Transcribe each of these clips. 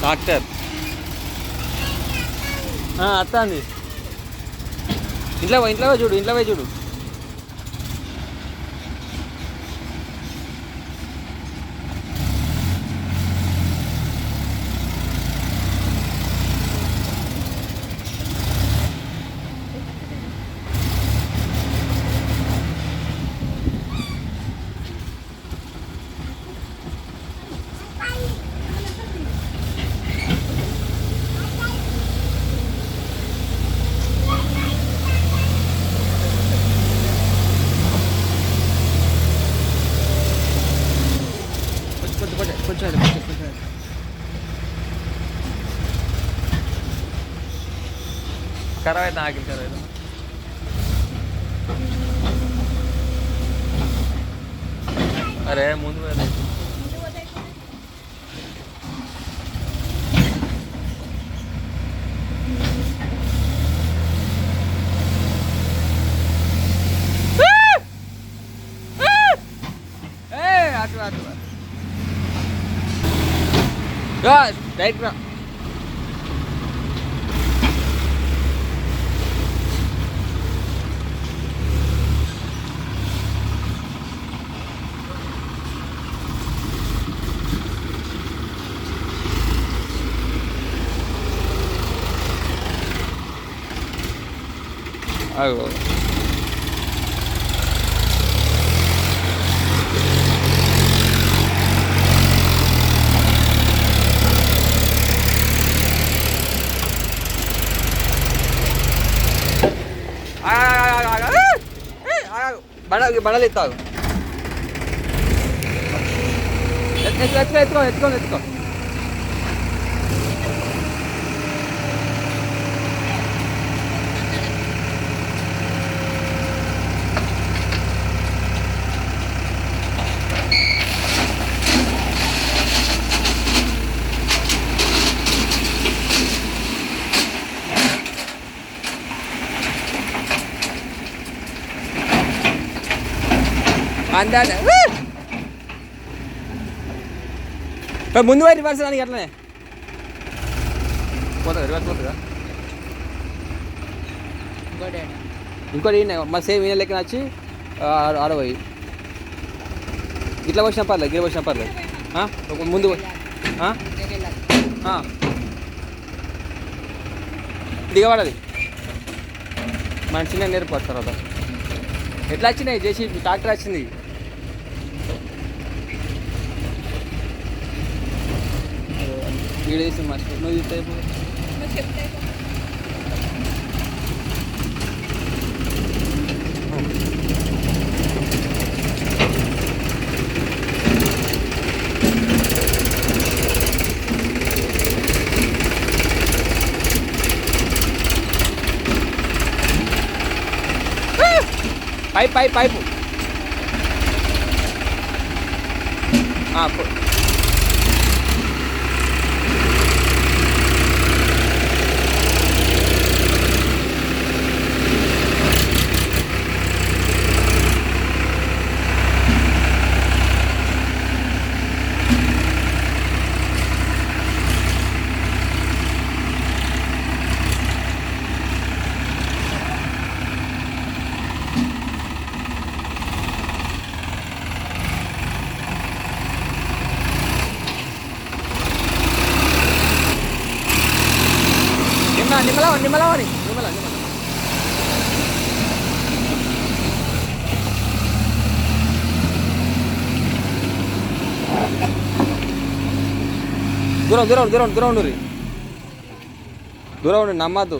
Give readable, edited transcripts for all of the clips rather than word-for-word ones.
Doctor వస్తుంది. ఇంట్లో పోయి చూడు, ఇంట్లో పోయి చూడు. కొంచెం ఖరాబ్ అయితే ఆగిల్ ఖరాబ్ అయితే అరే ముందు అటు అటు రైట్ రా. అగో బండలు ఎత్తాగు. ఎత్తుకో. అంతే ముందు పోయి రివర్స్ దానికి అట్లనే పోతుంది. రివర్స్ పోతుందా ఇంకోటి మా సేమ్ ఈయన లెక్కన వచ్చి ఆడపోయి ఇట్లా వచ్చిన పర్లేదు, గిరి వచ్చిన పర్లేదు. ముందు పోయి దిగబడది. మన చిన్న నేర్పడు తర్వాత ఎట్లా వచ్చినాయి చేసి ట్రాక్టర్ వచ్చింది. వీడియో తీసి మర్చిపో, నువ్వు చూస్తే పైపు నిమ్మలవని దూరం నమ్మద్దు.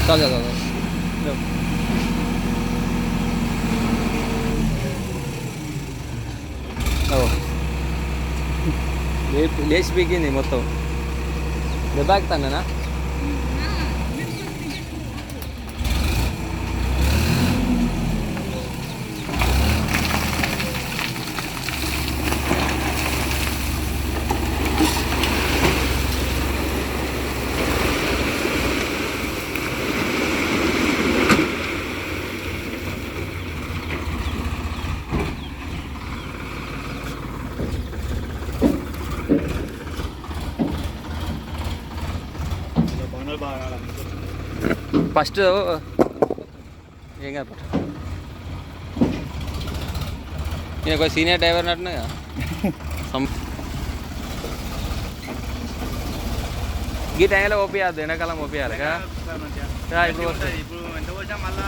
చాలు లేచి పీకింది మొత్తం. దెబ్బాకుతానా ఫస్ట్ ఏం కాదు నేను ఒక సీనియర్ డ్రైవర్ నట్టున్నా ఈ టైంలో ఓపియద్దు ఎండాకాలం ఓపియాలి ఇప్పుడు ఎంత వచ్చా మళ్ళీ